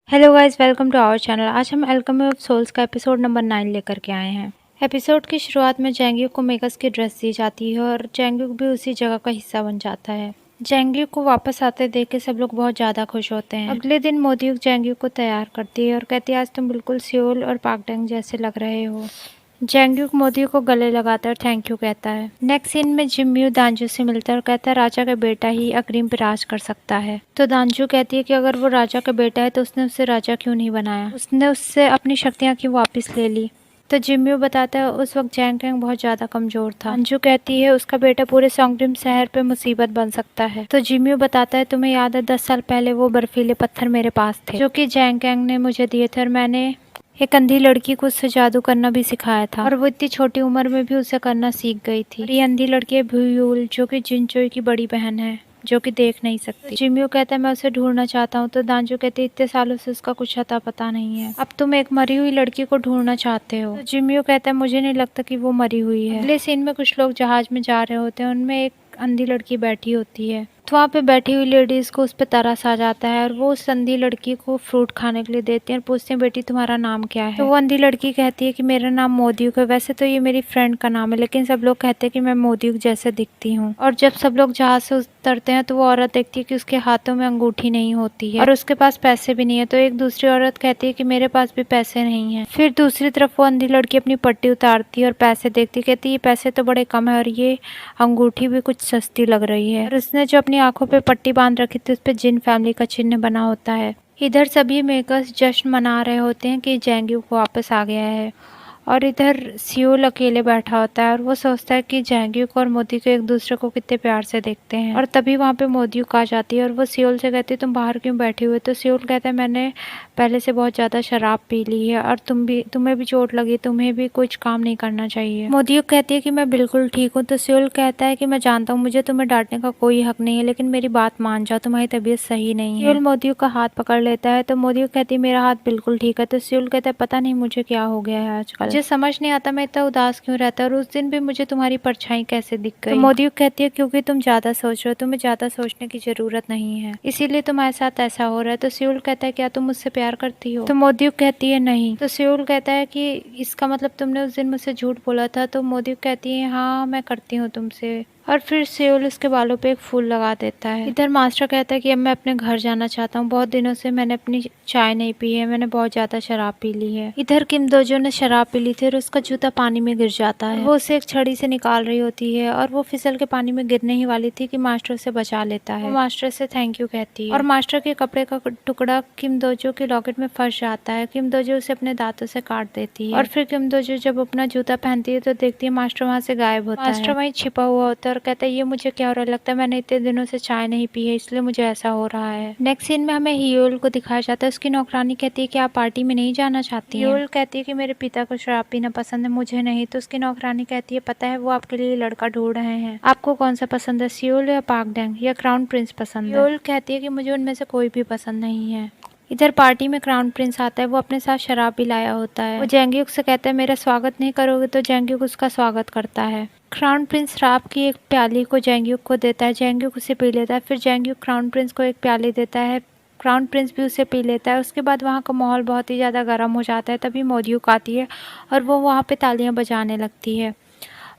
Hello guys, welcome to our channel. आज हम alchemy of souls का एपिसोड नंबर 9 लेकर के आए हैं। एपिसोड की शुरुआत में जैंग्यूक को मेगस की ड्रेस दी जाती है और जैंग्यूक भी उसी जगह का हिस्सा बन जाता है। जैंग्यूक को वापस आते देख के सब लोग बहुत ज़्यादा खुश होते हैं। अगले दिन मोदियुक जैंग्यूक को तैयार करती है और कहती है आज तुम बिल्कुल सियोल और पाकडेंग जैसे लग रहे हो। जैंग्यूक मोदियुक को गले लगाता है और थैंक यू कहता है। नेक्स्ट सीन में जिम्यू दांजू से मिलता है और कहता है राजा का बेटा ही अग्रिम पे राज कर सकता है। तो दांजू कहती है कि अगर वो राजा का बेटा है तो उसने उससे राजा क्यों नहीं बनाया, उसने उससे अपनी शक्तियाँ क्यों वापस ले ली। तो जिम्यू बताता है उस वक्त जैंग कैंग बहुत ज्यादा कमजोर था। अंजू कहती है उसका बेटा पूरे सोंगडिम शहर पे मुसीबत बन सकता है। तो जिम्यू बताता है तुम्हें याद है 10 साल पहले वो बर्फीले पत्थर मेरे पास थे जो कि जैंग कैंग ने मुझे दिए थे और मैंने एक अंधी लड़की को उससे जादू करना भी सिखाया था और वो इतनी छोटी उम्र में भी उसे करना सीख गई थी। और ये अंधी लड़की है भ्यूयूल जो कि जिनचोई की बड़ी बहन है जो कि देख नहीं सकती। जिम्यू कहता है मैं उसे ढूंढना चाहता हूँ। तो दांजू कहते इतने सालों से उसका कुछ अता पता नहीं है, अब तुम एक मरी हुई लड़की को ढूंढना चाहते हो। तो जिम्यू कहता है मुझे नहीं लगता कि वो मरी हुई है। अगले सीन में कुछ लोग जहाज में जा रहे होते हैं, उनमें एक अंधी लड़की बैठी होती है। तो वहाँ पे बैठी हुई लेडीज को उस पर तरस आ जाता है और वो उस अंधी लड़की को फ्रूट खाने के लिए देते हैं और पूछते हैं बेटी तुम्हारा नाम क्या है। तो वो अंधी लड़की कहती है कि मेरा नाम मोदियुक है। वैसे तो ये मेरी फ्रेंड का नाम है लेकिन सब लोग कहते हैं कि मैं मोदियुक जैसे दिखती हूँ। और जब सब लोग जहाज से उतरते हैं तो वो औरत देखती है कि उसके हाथों में अंगूठी नहीं होती है और उसके पास पैसे भी नहीं है। तो एक दूसरी औरत कहती है कि मेरे पास भी पैसे नहीं है। फिर दूसरी तरफ वो अंधी लड़की अपनी पट्टी उतारती है और पैसे देखती, कहती ये पैसे तो बड़े कम है और ये अंगूठी भी कुछ सस्ती लग रही है। और उसने जो अपनी आंखों पे पट्टी बांध रखी थी उस पे जिन फैमिली का चिन्ह बना होता है। इधर सभी मेकर्स जश्न मना रहे होते हैं कि जैंग्यूक वापस आ गया है और इधर सियोल अकेले बैठा होता है और वो सोचता है कि जैंग्यूक और मोदियुक एक दूसरे को कितने प्यार से देखते हैं। और तभी वहाँ पे मोदियुक आ जाती है और वो सियोल से कहती है तुम बाहर क्यों बैठे हुए। तो सियोल कहता है मैंने पहले से बहुत ज़्यादा शराब पी ली है और तुम्हें भी चोट लगी, तुम्हें भी कुछ काम नहीं करना चाहिए। मोदियुक कहती है कि मैं बिल्कुल ठीक हूँ। तो सियोल कहता है कि मैं जानता हूँ मुझे तुम्हें डांटने का कोई हक नहीं है लेकिन मेरी बात मान जाओ, तुम्हारी तबीयत सही नहीं है। सियोल मोदियुक का हाथ पकड़ लेता है तो मोदियुक कहती है मेरा हाथ बिल्कुल ठीक है। तो सियोल कहता है पता नहीं मुझे क्या हो गया है आजकल, मुझे समझ नहीं आता मैं इतना उदास क्यों रहता है और उस दिन भी मुझे तुम्हारी परछाई कैसे दिख गई। तो मोदियुक कहती है क्योंकि तुम ज्यादा सोच रहे हो, तुम्हें ज्यादा सोचने की जरूरत नहीं है इसीलिए तुम्हारे साथ ऐसा हो रहा है। तो सियोल कहता है क्या तुम मुझसे प्यार करती हो। तो मोदियुक कहती है नहीं। तो सियोल कहता है कि इसका मतलब तुमने उस दिन मुझसे झूठ बोला था। तो मोदियुक कहती है हाँ मैं करती हूँ तुमसे। और फिर सियोल उसके बालों पे एक फूल लगा देता है। इधर मास्टर कहता है कि अब मैं अपने घर जाना चाहता हूँ, बहुत दिनों से मैंने अपनी चाय नहीं पी है, मैंने बहुत ज्यादा शराब पी ली है। इधर किम दोजो ने शराब पी ली थी और उसका जूता पानी में गिर जाता है। वो उसे एक छड़ी से निकाल रही होती है और वो फिसल के पानी में गिरने ही वाली थी कि मास्टर उसे बचा लेता है। वो मास्टर से थैंक यू कहती है और मास्टर के कपड़े का टुकड़ा किम दोजो के लॉकेट में फंस जाता है। किम दोजो उसे अपने दांतों से काट देती है और फिर किम दोजो जब अपना जूता पहनती है तो देखती है मास्टर वहाँ से गायब होता है। मास्टर वहीं छिपा हुआ होता है और कहता है ये मुझे क्या हो रहा है, लगता है मैंने इतने दिनों से चाय नहीं पी है इसलिए मुझे ऐसा हो रहा है। नेक्स्ट सीन में हमें हियोल को दिखाया जाता है। उसकी नौकरानी कहती है कि आप पार्टी में नहीं जाना चाहती हैं। हियोल कहती है कि मेरे पिता को शराब पीना पसंद है, मुझे नहीं। तो उसकी नौकरानी कहती है पता है वो आपके लिए लड़का ढूंढ रहे हैं, आपको कौन सा पसंद है, सियोल या पाकडेंग या क्राउन प्रिंस पसंद है। हियोल कहती है कि मुझे उनमें से कोई भी पसंद नहीं है। इधर पार्टी में क्राउन प्रिंस आता है, वो अपने साथ शराब भी लाया होता है। वो जैंग्यूक से कहता है मेरा स्वागत नहीं करोगे। तो जैंग्यूक उसका स्वागत करता है। क्राउन प्रिंस शराब की एक प्याली को जैंग्यूक को देता है, जैंग्यूक उसे पी लेता है। फिर जैंग्यूक क्राउन प्रिंस को एक प्याली देता है, क्राउन प्रिंस भी उसे पी लेता है। उसके बाद वहाँ का माहौल बहुत ही ज़्यादा गर्म हो जाता है। तभी मोदियुक आती है और वो वहाँ पे तालियां बजाने लगती है।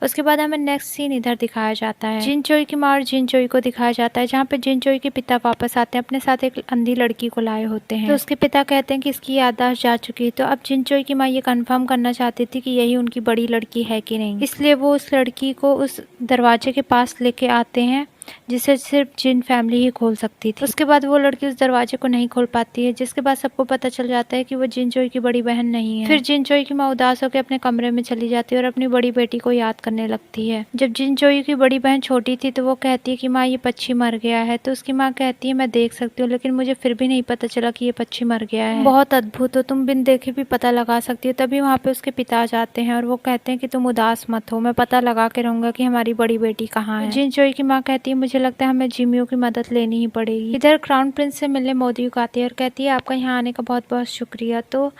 उसके बाद हमें नेक्स्ट सीन इधर दिखाया जाता है। जिनचोई की माँ और जिनचोई को दिखाया जाता है जहाँ पे जिनचोई के पिता वापस आते हैं, अपने साथ एक अंधी लड़की को लाए होते हैं। तो उसके पिता कहते हैं कि इसकी याददाश्त जा चुकी है। तो अब जिनचोई की माँ ये कंफर्म करना चाहती थी कि यही उनकी बड़ी लड़की है कि नहीं, इसलिए वो उस लड़की को उस दरवाजे के पास लेके आते हैं जिसे सिर्फ जिन फैमिली ही खोल सकती थी। उसके बाद वो लड़की उस दरवाजे को नहीं खोल पाती है, जिसके बाद सबको पता चल जाता है कि वो जिनचोई की बड़ी बहन नहीं है। फिर जिनचोई की माँ उदास होकर अपने कमरे में चली जाती है और अपनी बड़ी बेटी को याद करने लगती है। जब जिनचोई की बड़ी बहन छोटी थी तो वो कहती है कि माँ ये पक्षी मर गया है। तो उसकी माँ कहती है मैं देख सकती हूँ लेकिन मुझे फिर भी नहीं पता चला कि ये पक्षी मर गया है, बहुत अद्भुत हो, तुम बिन देखे भी पता लगा सकती हो। तभी वहाँ पे उसके पिता जाते हैं और वो कहते हैं कि तुम उदास मत हो, मैं पता लगा के रहूंगा कि हमारी बड़ी बेटी कहाँ है। जिनचोई की माँ कहती है मुझे लगता है हमें जिम्यू की मदद लेनी ही पड़ेगी। इधर क्राउन प्रिंस से मिलने मोदियुक आती है और कहती है आपका यहाँ आने का बहुत बहुत शुक्रिया। तो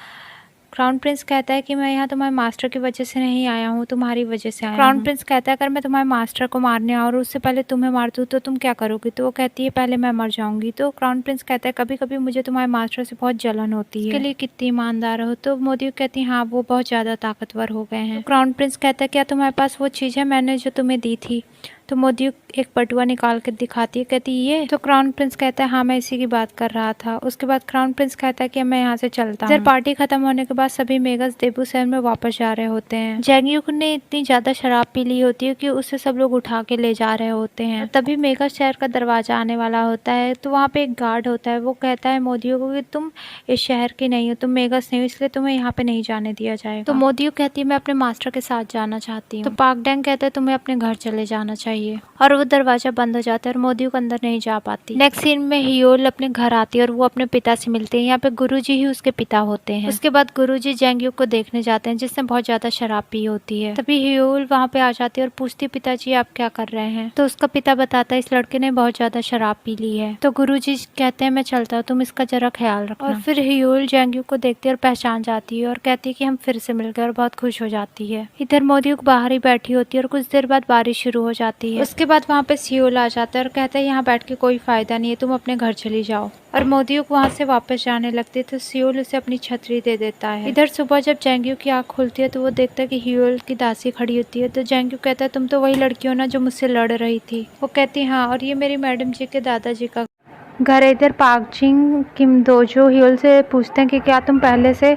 क्राउन प्रिंस कहता है कि मैं यहाँ तुम्हारे मास्टर की वजह से नहीं आया हूँ, तुम्हारी वजह से आया हूँ। क्राउन प्रिंस कहता है अगर मैं तुम्हारे मास्टर को मारने आऊँ और उससे पहले तुम्हें मार दूँ तो तुम क्या करोगी? तो वो कहती है पहले मैं मर जाऊंगी। तो क्राउन प्रिंस कहता है कभी कभी मुझे तुम्हारे मास्टर से बहुत जलन होती है, इसके लिए कितनी ईमानदार हो। तो मोदी कहती है हाँ वो बहुत ज्यादा ताकतवर हो गए हैं। क्राउन प्रिंस कहता है क्या तुम्हारे पास वो चीज है मैंने जो तुम्हें दी थी? तो मोदी एक बटुआ निकाल कर दिखाती है, कहती ये। तो क्राउन प्रिंस कहता है हाँ मैं इसी की बात कर रहा था। उसके बाद क्राउन प्रिंस कहता है कि मैं यहाँ से चलता हूँ। पार्टी खत्म होने के बाद सभी मेगस देबू शहर में वापस जा रहे होते हैं। जैंग्यूक ने इतनी ज्यादा शराब पी ली होती है कि उसे सब लोग उठा के ले जा रहे होते हैं। तभी मेगस शहर का दरवाजा आने वाला होता है। तो वहाँ पे एक गार्ड होता है, वो कहता है मोदियो को कि तुम इस शहर की नहीं हो, तुम मेगस नहीं हो, इसलिए तुम्हें यहाँ पे नहीं जाने दिया जाएगा। तो मोदियो कहती है मैं अपने मास्टर के साथ जाना चाहती हूँ। तो पाक डैंग कहता है तुम्हें अपने घर चले जाना चाहिए, और वो दरवाजा बंद हो जाता है और मोदी को अंदर नहीं जा पाती। नेक्स्ट सीन में हियोल अपने घर आती है और वो अपने पिता से मिलते हैं। यहाँ पे गुरुजी ही उसके पिता होते हैं। उसके बाद गुरुजी जैंग्यूक को देखने जाते हैं जिसने बहुत ज्यादा शराब पी होती है। तभी हियोल वहाँ पे आ जाती है और पूछती है पिताजी आप क्या कर रहे हैं? तो उसका पिता बताता है इस लड़के ने बहुत ज्यादा शराब पी ली है। तो गुरुजी कहते हैं मैं चलता हूँ, तुम इसका जरा ख्याल रखना। और फिर हियोल जैंग्यूक को देखती है और पहचान जाती है और कहती है कि हम फिर से मिल गए और बहुत खुश हो जाती है। इधर मोदियुक बाहर ही बैठी होती है और कुछ देर बाद बारिश शुरू हो जाती है। उसके बाद वहाँ पे सियोल आ जाता है और कहता है यहाँ बैठ के कोई फायदा नहीं है, तुम अपने घर चली जाओ। और मोदियुक वहाँ से वापस जाने लगती है तो सियोल उसे अपनी छतरी दे देता है। इधर सुबह जब जैंग्यूक की आँख खुलती है तो वो देखता है कि हियोल की दासी खड़ी होती है। तो जैंग्यूक कहता है तुम तो वही लड़की हो ना जो मुझसे लड़ रही थी? वो कहती है हाँ, और ये मेरी मैडम जी के दादाजी का घर है। इधर पाक जिंग किम दोजो हियोल से पूछते हैं कि क्या तुम पहले से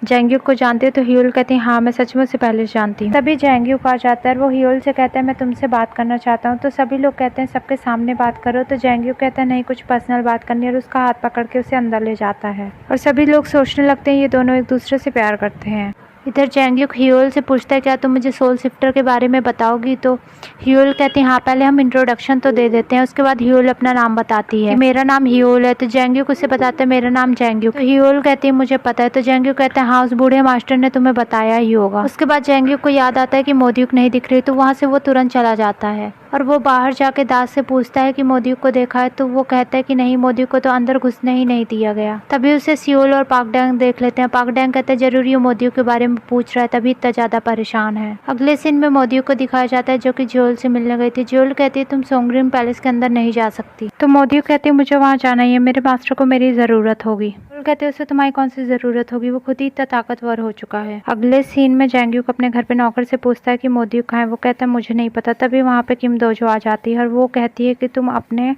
जैंग्यूक को जानते हो? तो हियोल कहती है हाँ मैं सचमुच से पहले से जानती हूँ। तभी जैंग्यूक आ जाता है और वो हियोल से कहता है मैं तुमसे बात करना चाहता हूँ। तो सभी लोग कहते हैं सबके सामने बात करो। तो जैंग्यूक कहता है नहीं, कुछ पर्सनल बात करनी है, और उसका हाथ पकड़ के उसे अंदर ले जाता है। और सभी लोग सोचने लगते हैं ये दोनों एक दूसरे से प्यार करते हैं। इधर जैंग्यूक हियोल से पूछता है क्या तुम मुझे सोल शिफ्टर के बारे में बताओगी? तो हियोल कहती है हाँ, पहले हम इंट्रोडक्शन तो दे देते हैं। उसके बाद हियोल अपना नाम बताती है कि मेरा नाम हियोल है। तो जैंग्यूक उसे बताता है मेरा नाम जैंग्यूक। तो हियोल कहती है मुझे पता है। तो जैंग्यूक कहता है हाँ, उस बूढ़े मास्टर ने तुम्हें बताया ही होगा। उसके बाद जैंग्यूक को याद आता है कि मोदियुक नहीं दिख रही, तो वहाँ से वो तुरंत चला जाता है और वो बाहर जाके दास से पूछता है कि मोदियुक को देखा है? तो वो कहता है कि नहीं, मोदियुक को तो अंदर घुसने ही नहीं दिया गया। तभी उसे सियोल और पाक डैंग देख लेते हैं। पाक डैंग कहते हैं जरूर ये मोदियुक के बारे में पूछ रहा है, तभी इतना ज्यादा परेशान है। अगले सीन में मोदियुक को दिखाया जाता है जो कि ज्योल से मिलने गई थी। ज्योल कहती है तुम सोंगरिम पैलेस के अंदर नहीं जा सकती। तो मोदियुक कहती है मुझे वहाँ जाना ही है, मेरे मास्टर को मेरी जरूरत होगी। कहते हैं उसे तुम्हारी कौन सी जरूरत होगी, वो खुद ही इतना ताकतवर हो चुका है। अगले सीन में जैंग्यूक अपने घर पे नौकर से पूछता है कि मोदियुक कहाँ है? वो कहता है मुझे नहीं पता। तभी वहाँ पे किम दोजो आ जाती है और वो कहती है कि तुम अपने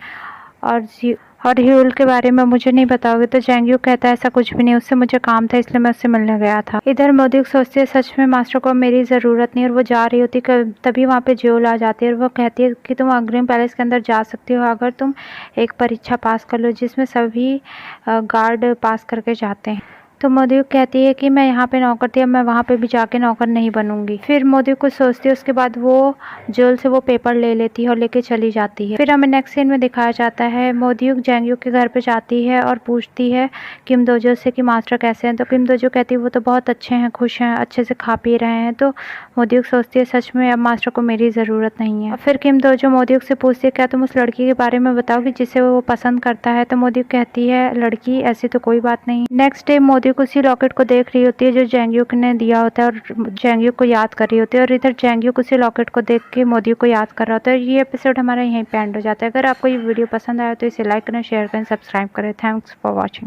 और हियोल के बारे में मुझे नहीं बताओगे। तो जैंग्यूक कहता है ऐसा कुछ भी नहीं, उससे मुझे काम था इसलिए मैं उससे मिलने गया था। इधर मोदियुक सोचती है सच में मास्टर को मेरी ज़रूरत नहीं, और वो जा रही होती तभी वहाँ पे ज्योल आ जाती है और वो कहती है कि तुम अग्रिम पैलेस के अंदर जा सकती हो अगर तुम एक परीक्षा पास कर लो जिसमें सभी गार्ड पास करके जाते हैं। तो मोदियुक कहती है कि मैं यहाँ पे नौकर थी, अब मैं वहाँ पे भी जाके नौकर नहीं बनूंगी। फिर मोदियुक कुछ सोचती है, उसके बाद वो ज्योल से वो पेपर ले लेती है और लेके चली जाती है। फिर हमें नेक्स्ट सीन में दिखाया जाता है मोदियुक जैंग्यूक के घर पे जाती है और पूछती है किम दोजो से कि मास्टर कैसे हैं? तो किम दोजो कहती है वो तो बहुत अच्छे हैं, खुश हैं, अच्छे से खा पी रहे हैं। तो मोदियुक सोचती है सच में अब मास्टर को मेरी ज़रूरत नहीं है। और फिर किम दोजो मोदियुक से पूछती है क्या तुम उस लड़की के बारे में बताओगी जिसे वो पसंद करता है? तो मोदियुक कहती है लड़की, ऐसी तो कोई बात नहीं। नेक्स्ट डे मोदियुक उसी लॉकेट को देख रही होती है जो जैंग्यूक ने दिया होता है और जैंग्यूक को याद कर रही होती है, और इधर जैंग्यूक उसी लॉकेट को देख के मोदियुक को याद कर रहा होता है। ये एपिसोड हमारा यहीं पे एंड हो जाता है। अगर आपको ये वीडियो पसंद आया तो इसे लाइक करें, शेयर करें, सब्सक्राइब करें। Thanks for watching.